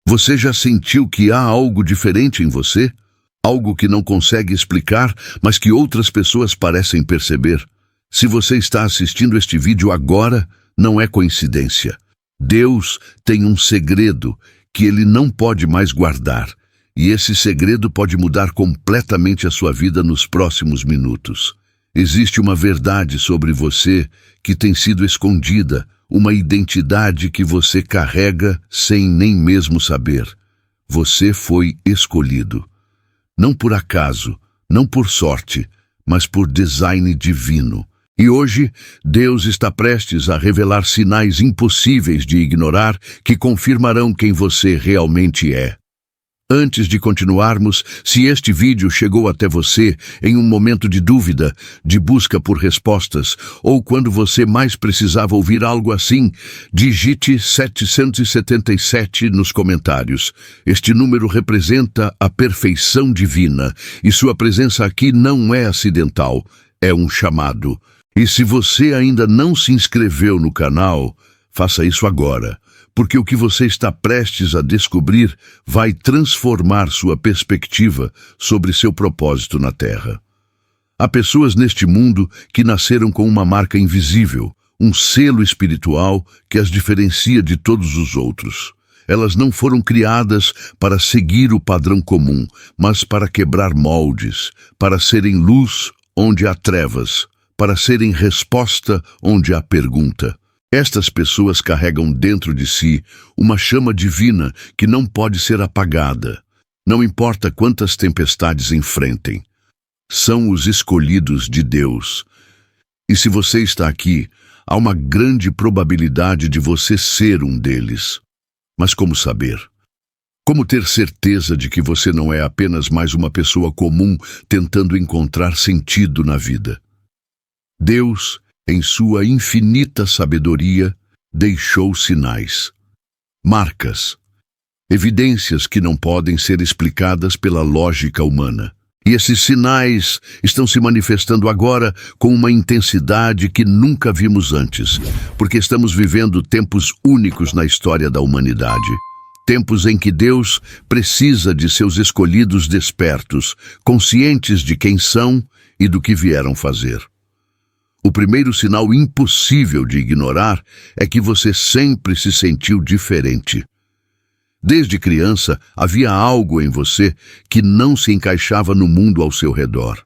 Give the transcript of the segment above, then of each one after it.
Você já sentiu que há algo diferente em você? Algo que não consegue explicar, mas que outras pessoas parecem perceber? Se você está assistindo este vídeo agora, não é coincidência. Deus tem um segredo que Ele não pode mais guardar, e esse segredo pode mudar completamente a sua vida nos próximos minutos. Existe uma verdade sobre você que tem sido escondida, uma identidade que você carrega sem nem mesmo saber. Você foi escolhido. Não por acaso, não por sorte, mas por design divino. E hoje, Deus está prestes a revelar sinais impossíveis de ignorar que confirmarão quem você realmente é. Antes de continuarmos, se este vídeo chegou até você em um momento de dúvida, de busca por respostas, ou quando você mais precisava ouvir algo assim, digite 777 nos comentários. Este número representa a perfeição divina, e sua presença aqui não é acidental, é um chamado. E se você ainda não se inscreveu no canal, faça isso agora, porque o que você está prestes a descobrir vai transformar sua perspectiva sobre seu propósito na Terra. Há pessoas neste mundo que nasceram com uma marca invisível, um selo espiritual que as diferencia de todos os outros. Elas não foram criadas para seguir o padrão comum, mas para quebrar moldes, para serem luz onde há trevas, para serem resposta onde há pergunta. Estas pessoas carregam dentro de si uma chama divina que não pode ser apagada. Não importa quantas tempestades enfrentem. São os escolhidos de Deus. E se você está aqui, há uma grande probabilidade de você ser um deles. Mas como saber? Como ter certeza de que você não é apenas mais uma pessoa comum tentando encontrar sentido na vida? Deus, em sua infinita sabedoria, deixou sinais, marcas, evidências que não podem ser explicadas pela lógica humana. E esses sinais estão se manifestando agora com uma intensidade que nunca vimos antes, porque estamos vivendo tempos únicos na história da humanidade. Tempos em que Deus precisa de seus escolhidos despertos, conscientes de quem são e do que vieram fazer. O primeiro sinal impossível de ignorar é que você sempre se sentiu diferente. Desde criança, havia algo em você que não se encaixava no mundo ao seu redor.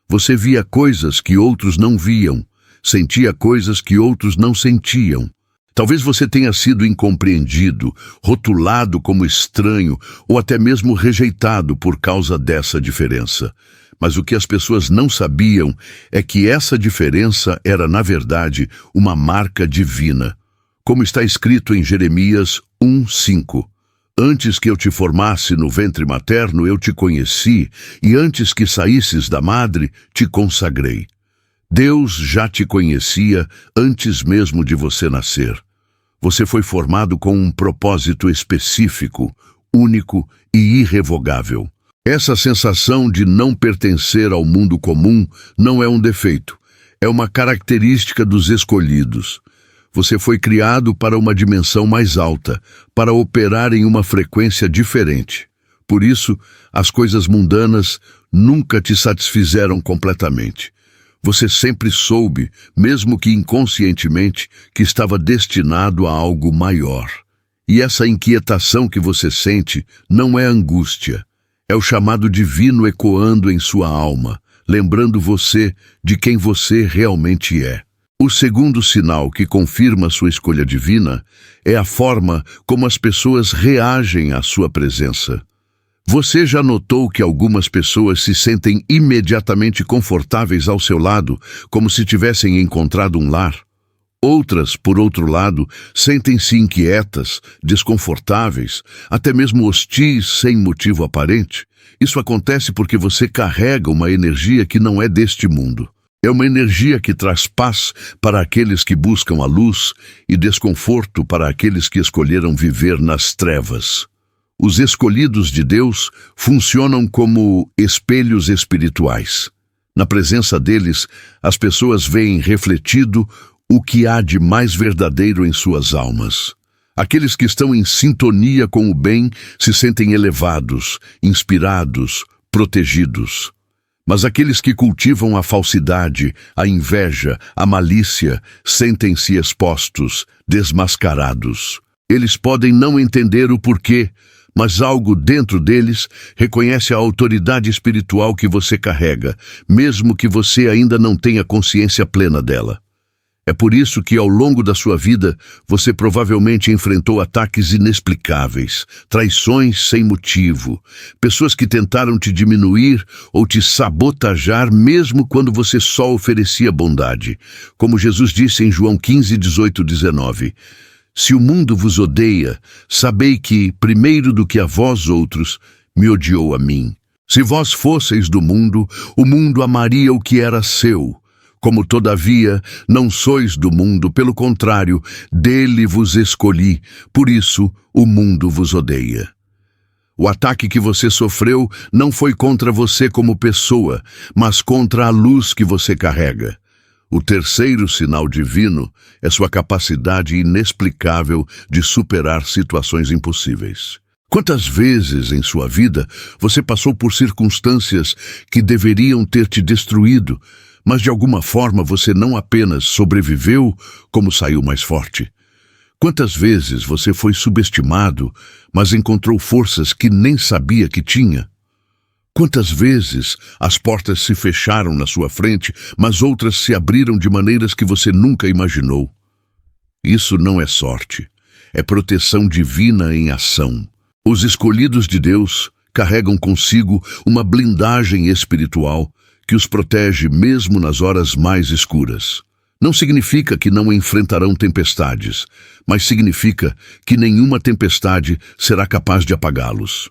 Você via coisas que outros não viam, sentia coisas que outros não sentiam. Talvez você tenha sido incompreendido, rotulado como estranho ou até mesmo rejeitado por causa dessa diferença. Mas o que as pessoas não sabiam é que essa diferença era, na verdade, uma marca divina. Como está escrito em Jeremias 1:5. Antes que eu te formasse no ventre materno, eu te conheci, e antes que saísses da madre, te consagrei. Deus já te conhecia antes mesmo de você nascer. Você foi formado com um propósito específico, único e irrevogável. Essa sensação de não pertencer ao mundo comum não é um defeito, é uma característica dos escolhidos. Você foi criado para uma dimensão mais alta, para operar em uma frequência diferente. Por isso, as coisas mundanas nunca te satisfizeram completamente. Você sempre soube, mesmo que inconscientemente, que estava destinado a algo maior. E essa inquietação que você sente não é angústia. É o chamado divino ecoando em sua alma, lembrando você de quem você realmente é. O segundo sinal que confirma sua escolha divina é a forma como as pessoas reagem à sua presença. Você já notou que algumas pessoas se sentem imediatamente confortáveis ao seu lado, como se tivessem encontrado um lar? Outras, por outro lado, sentem-se inquietas, desconfortáveis, até mesmo hostis sem motivo aparente. Isso acontece porque você carrega uma energia que não é deste mundo. É uma energia que traz paz para aqueles que buscam a luz e desconforto para aqueles que escolheram viver nas trevas. Os escolhidos de Deus funcionam como espelhos espirituais. Na presença deles, as pessoas veem refletido o que há de mais verdadeiro em suas almas. Aqueles que estão em sintonia com o bem se sentem elevados, inspirados, protegidos. Mas aqueles que cultivam a falsidade, a inveja, a malícia, sentem-se expostos, desmascarados. Eles podem não entender o porquê, mas algo dentro deles reconhece a autoridade espiritual que você carrega, mesmo que você ainda não tenha consciência plena dela. É por isso que, ao longo da sua vida, você provavelmente enfrentou ataques inexplicáveis, traições sem motivo, pessoas que tentaram te diminuir ou te sabotajar mesmo quando você só oferecia bondade. Como Jesus disse em João 15, 18, 19, se o mundo vos odeia, sabei que, primeiro do que a vós outros, me odiou a mim. Se vós fosseis do mundo, o mundo amaria o que era seu. Como, todavia, não sois do mundo, pelo contrário, dele vos escolhi, por isso o mundo vos odeia. O ataque que você sofreu não foi contra você como pessoa, mas contra a luz que você carrega. O terceiro sinal divino é sua capacidade inexplicável de superar situações impossíveis. Quantas vezes em sua vida você passou por circunstâncias que deveriam ter te destruído, mas de alguma forma você não apenas sobreviveu, como saiu mais forte? Quantas vezes você foi subestimado, mas encontrou forças que nem sabia que tinha? Quantas vezes as portas se fecharam na sua frente, mas outras se abriram de maneiras que você nunca imaginou? Isso não é sorte, é proteção divina em ação. Os escolhidos de Deus carregam consigo uma blindagem espiritual que os protege mesmo nas horas mais escuras. Não significa que não enfrentarão tempestades, mas significa que nenhuma tempestade será capaz de apagá-los.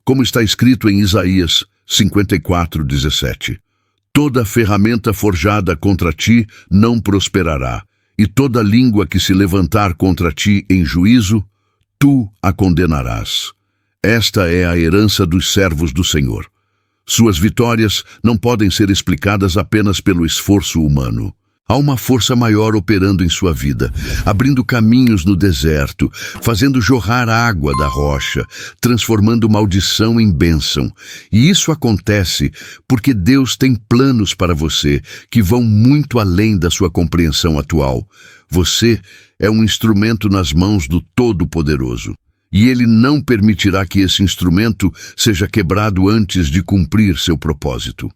Como está escrito em Isaías 54:17, toda ferramenta forjada contra ti não prosperará, e toda língua que se levantar contra ti em juízo, tu a condenarás. Esta é a herança dos servos do Senhor. Suas vitórias não podem ser explicadas apenas pelo esforço humano. Há uma força maior operando em sua vida, abrindo caminhos no deserto, fazendo jorrar água da rocha, transformando maldição em bênção. E isso acontece porque Deus tem planos para você que vão muito além da sua compreensão atual. Você é um instrumento nas mãos do Todo-Poderoso. E Ele não permitirá que esse instrumento seja quebrado antes de cumprir seu propósito.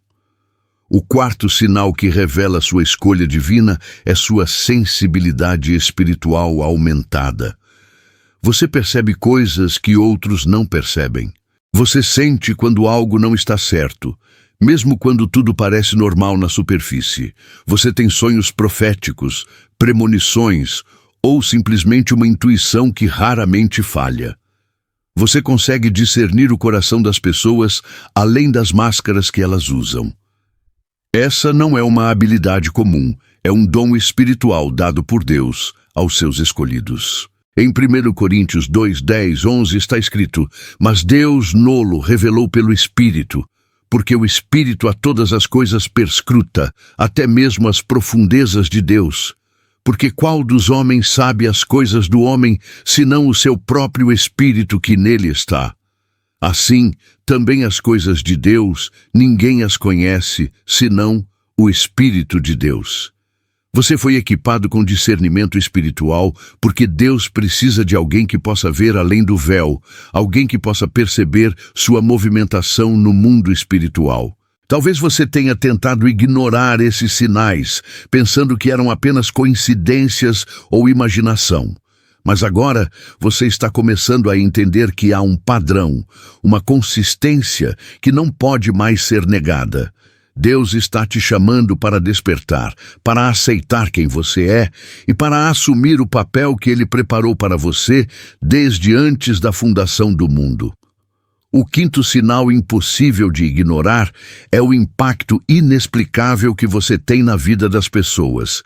O quarto sinal que revela sua escolha divina é sua sensibilidade espiritual aumentada. Você percebe coisas que outros não percebem. Você sente quando algo não está certo, mesmo quando tudo parece normal na superfície. Você tem sonhos proféticos, premonições, ou simplesmente uma intuição que raramente falha. Você consegue discernir o coração das pessoas além das máscaras que elas usam. Essa não é uma habilidade comum, é um dom espiritual dado por Deus aos seus escolhidos. Em 1 Coríntios 2, 10, 11 está escrito: mas Deus nolo revelou pelo Espírito, porque o Espírito a todas as coisas perscruta, até mesmo as profundezas de Deus. Porque qual dos homens sabe as coisas do homem, senão o seu próprio Espírito que nele está? Assim, também as coisas de Deus, ninguém as conhece, senão o Espírito de Deus. Você foi equipado com discernimento espiritual porque Deus precisa de alguém que possa ver além do véu, alguém que possa perceber sua movimentação no mundo espiritual. Talvez você tenha tentado ignorar esses sinais, pensando que eram apenas coincidências ou imaginação. Mas agora você está começando a entender que há um padrão, uma consistência que não pode mais ser negada. Deus está te chamando para despertar, para aceitar quem você é e para assumir o papel que Ele preparou para você desde antes da fundação do mundo. O quinto sinal impossível de ignorar é o impacto inexplicável que você tem na vida das pessoas.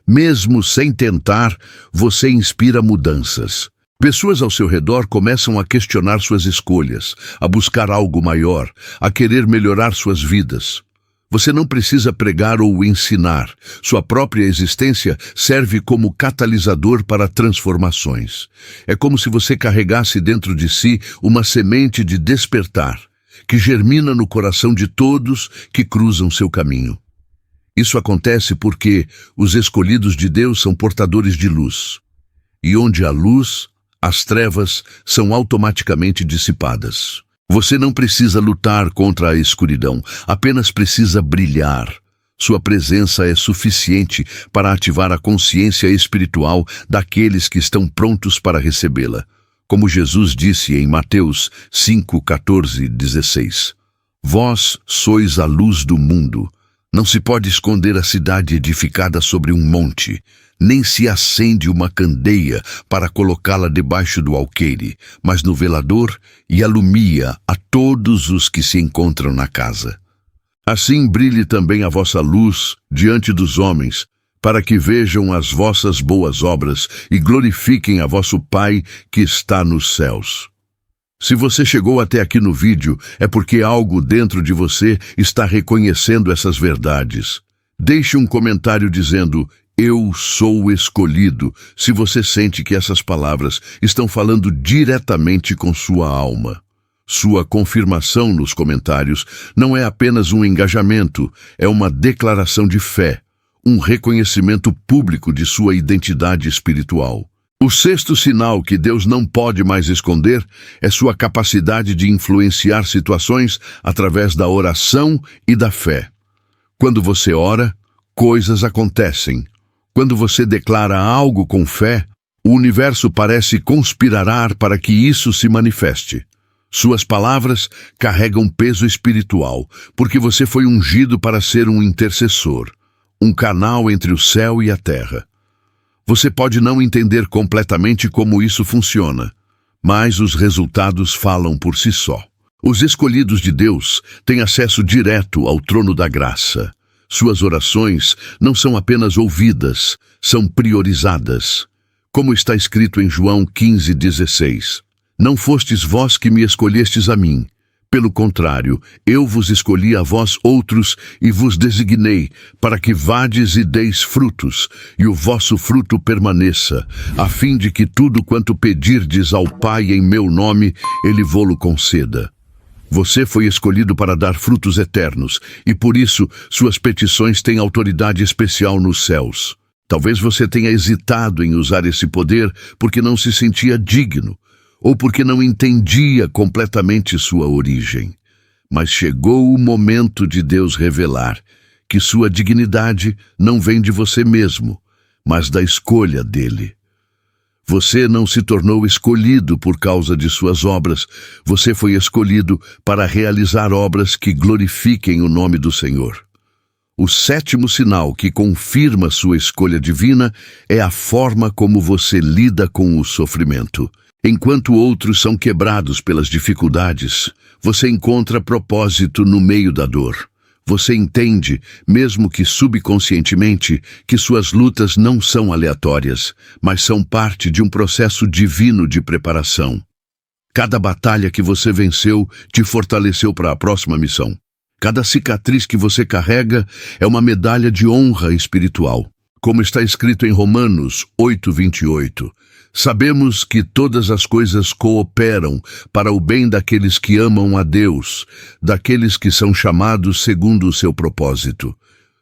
Mesmo sem tentar, você inspira mudanças. Pessoas ao seu redor começam a questionar suas escolhas, a buscar algo maior, a querer melhorar suas vidas. Você não precisa pregar ou ensinar. Sua própria existência serve como catalisador para transformações. É como se você carregasse dentro de si uma semente de despertar, que germina no coração de todos que cruzam seu caminho. Isso acontece porque os escolhidos de Deus são portadores de luz. E onde há luz, as trevas são automaticamente dissipadas. Você não precisa lutar contra a escuridão, apenas precisa brilhar. Sua presença é suficiente para ativar a consciência espiritual daqueles que estão prontos para recebê-la. Como Jesus disse em Mateus 5, 14 e 16. Vós sois a luz do mundo. Não se pode esconder a cidade edificada sobre um monte, nem se acende uma candeia para colocá-la debaixo do alqueire, mas no velador e alumia a todos os que se encontram na casa. Assim brilhe também a vossa luz diante dos homens, para que vejam as vossas boas obras e glorifiquem a vosso Pai que está nos céus. Se você chegou até aqui no vídeo, é porque algo dentro de você está reconhecendo essas verdades. Deixe um comentário dizendo: eu sou escolhido, se você sente que essas palavras estão falando diretamente com sua alma. Sua confirmação nos comentários não é apenas um engajamento, é uma declaração de fé, um reconhecimento público de sua identidade espiritual. O sexto sinal que Deus não pode mais esconder é sua capacidade de influenciar situações através da oração e da fé. Quando você ora, coisas acontecem. Quando você declara algo com fé, o universo parece conspirar para que isso se manifeste. Suas palavras carregam peso espiritual, porque você foi ungido para ser um intercessor, um canal entre o céu e a terra. Você pode não entender completamente como isso funciona, mas os resultados falam por si só. Os escolhidos de Deus têm acesso direto ao trono da graça. Suas orações não são apenas ouvidas, são priorizadas. Como está escrito em João 15:16. Não fostes vós que me escolhestes a mim. Pelo contrário, eu vos escolhi a vós outros e vos designei, para que vades e deis frutos, e o vosso fruto permaneça, a fim de que tudo quanto pedirdes ao Pai em meu nome, Ele vô-lo conceda. Você foi escolhido para dar frutos eternos, e por isso suas petições têm autoridade especial nos céus. Talvez você tenha hesitado em usar esse poder porque não se sentia digno, ou porque não entendia completamente sua origem. Mas chegou o momento de Deus revelar que sua dignidade não vem de você mesmo, mas da escolha dele. Você não se tornou escolhido por causa de suas obras, você foi escolhido para realizar obras que glorifiquem o nome do Senhor. O sétimo sinal que confirma sua escolha divina é a forma como você lida com o sofrimento. Enquanto outros são quebrados pelas dificuldades, você encontra propósito no meio da dor. Você entende, mesmo que subconscientemente, que suas lutas não são aleatórias, mas são parte de um processo divino de preparação. Cada batalha que você venceu te fortaleceu para a próxima missão. Cada cicatriz que você carrega é uma medalha de honra espiritual. Como está escrito em Romanos 8:28, sabemos que todas as coisas cooperam para o bem daqueles que amam a Deus, daqueles que são chamados segundo o seu propósito.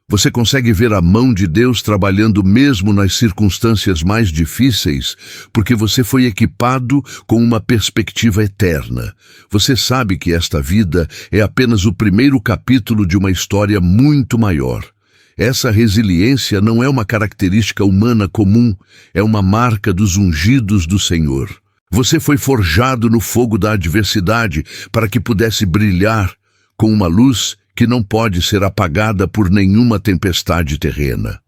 Você consegue ver a mão de Deus trabalhando mesmo nas circunstâncias mais difíceis, porque você foi equipado com uma perspectiva eterna. Você sabe que esta vida é apenas o primeiro capítulo de uma história muito maior. Essa resiliência não é uma característica humana comum, é uma marca dos ungidos do Senhor. Você foi forjado no fogo da adversidade para que pudesse brilhar com uma luz que não pode ser apagada por nenhuma tempestade terrena.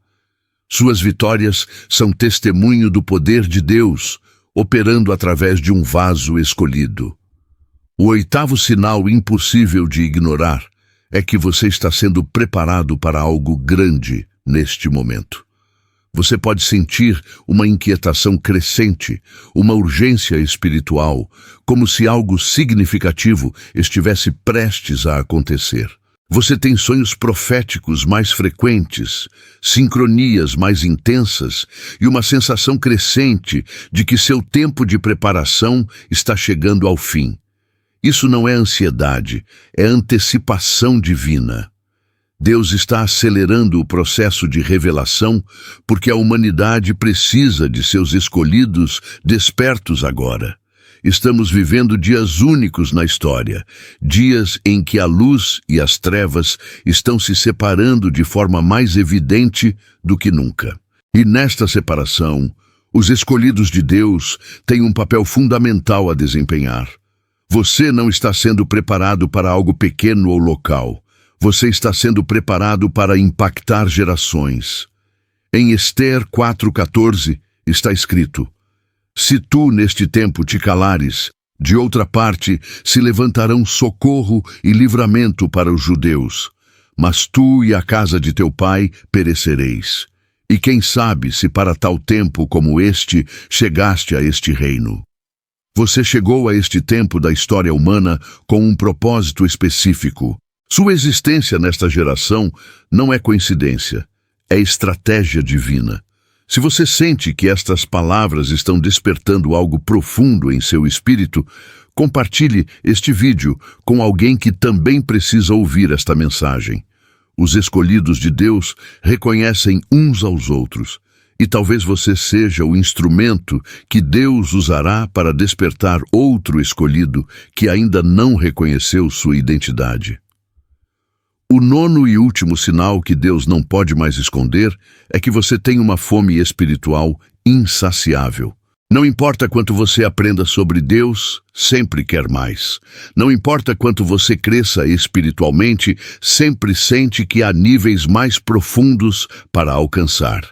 Suas vitórias são testemunho do poder de Deus, operando através de um vaso escolhido. O oitavo sinal impossível de ignorar é que você está sendo preparado para algo grande neste momento. Você pode sentir uma inquietação crescente, uma urgência espiritual, como se algo significativo estivesse prestes a acontecer. Você tem sonhos proféticos mais frequentes, sincronias mais intensas e uma sensação crescente de que seu tempo de preparação está chegando ao fim. Isso não é ansiedade, é antecipação divina. Deus está acelerando o processo de revelação porque a humanidade precisa de seus escolhidos despertos agora. Estamos vivendo dias únicos na história, dias em que a luz e as trevas estão se separando de forma mais evidente do que nunca. E nesta separação, os escolhidos de Deus têm um papel fundamental a desempenhar. Você não está sendo preparado para algo pequeno ou local. Você está sendo preparado para impactar gerações. Em Ester 4,14 está escrito: se tu neste tempo te calares, de outra parte se levantarão socorro e livramento para os judeus, mas tu e a casa de teu pai perecereis. E quem sabe se para tal tempo como este chegaste a este reino. Você chegou a este tempo da história humana com um propósito específico. Sua existência nesta geração não é coincidência, é estratégia divina. Se você sente que estas palavras estão despertando algo profundo em seu espírito, compartilhe este vídeo com alguém que também precisa ouvir esta mensagem. Os escolhidos de Deus reconhecem uns aos outros, e talvez você seja o instrumento que Deus usará para despertar outro escolhido que ainda não reconheceu sua identidade. O nono e último sinal que Deus não pode mais esconder é que você tem uma fome espiritual insaciável. Não importa quanto você aprenda sobre Deus, sempre quer mais. Não importa quanto você cresça espiritualmente, sempre sente que há níveis mais profundos para alcançar.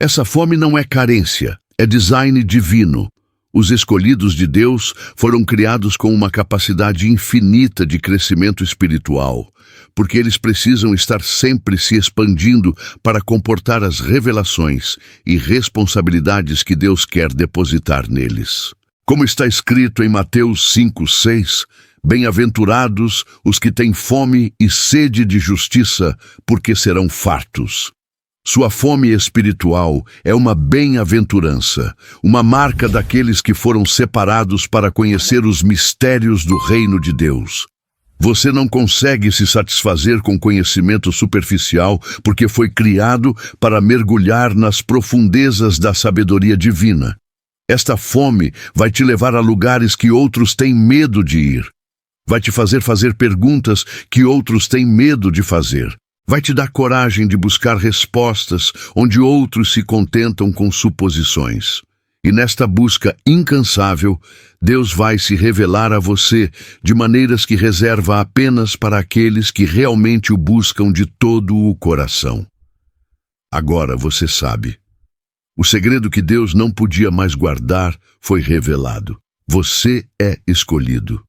Essa fome não é carência, é design divino. Os escolhidos de Deus foram criados com uma capacidade infinita de crescimento espiritual, porque eles precisam estar sempre se expandindo para comportar as revelações e responsabilidades que Deus quer depositar neles. Como está escrito em Mateus 5,6, bem-aventurados os que têm fome e sede de justiça, porque serão fartos. Sua fome espiritual é uma bem-aventurança, uma marca daqueles que foram separados para conhecer os mistérios do reino de Deus. Você não consegue se satisfazer com conhecimento superficial porque foi criado para mergulhar nas profundezas da sabedoria divina. Esta fome vai te levar a lugares que outros têm medo de ir. Vai te fazer perguntas que outros têm medo de fazer. Vai te dar coragem de buscar respostas onde outros se contentam com suposições. E nesta busca incansável, Deus vai se revelar a você de maneiras que reserva apenas para aqueles que realmente o buscam de todo o coração. Agora você sabe. O segredo que Deus não podia mais guardar foi revelado. Você é escolhido.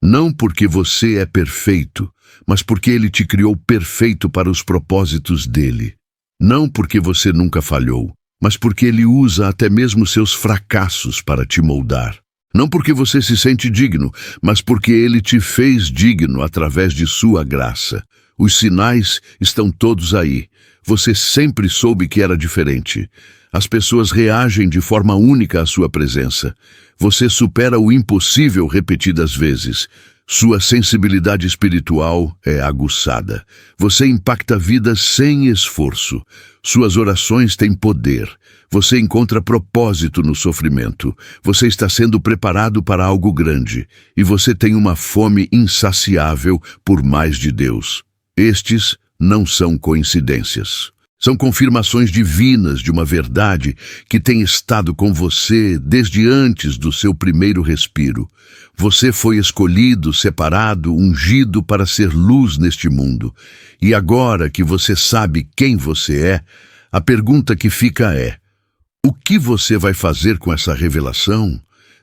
Não porque você é perfeito, mas porque Ele te criou perfeito para os propósitos dEle. Não porque você nunca falhou, mas porque Ele usa até mesmo seus fracassos para te moldar. Não porque você se sente digno, mas porque Ele te fez digno através de sua graça. Os sinais estão todos aí. Você sempre soube que era diferente. As pessoas reagem de forma única à sua presença. Você supera o impossível repetidas vezes. Sua sensibilidade espiritual é aguçada. Você impacta vidas sem esforço. Suas orações têm poder. Você encontra propósito no sofrimento. Você está sendo preparado para algo grande. E você tem uma fome insaciável por mais de Deus. Estes não são coincidências. São confirmações divinas de uma verdade que tem estado com você desde antes do seu primeiro respiro. Você foi escolhido, separado, ungido para ser luz neste mundo. E agora que você sabe quem você é, a pergunta que fica é: o que você vai fazer com essa revelação?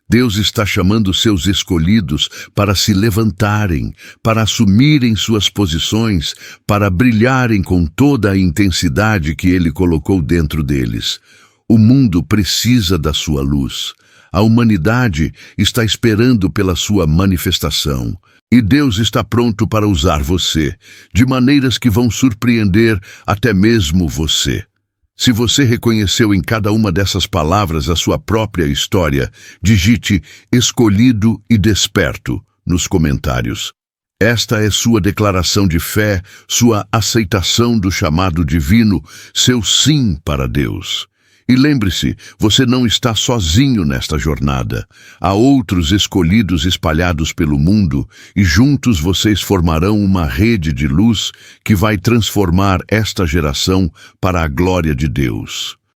Deus está chamando seus escolhidos para se levantarem, para assumirem suas posições, para brilharem com toda a intensidade que Ele colocou dentro deles. O mundo precisa da sua luz. A humanidade está esperando pela sua manifestação. E Deus está pronto para usar você, de maneiras que vão surpreender até mesmo você. Se você reconheceu em cada uma dessas palavras a sua própria história, digite "escolhido e desperto" nos comentários. Esta é sua declaração de fé, sua aceitação do chamado divino, seu sim para Deus. E lembre-se, você não está sozinho nesta jornada. Há outros escolhidos espalhados pelo mundo e juntos vocês formarão uma rede de luz que vai transformar esta geração para a glória de Deus.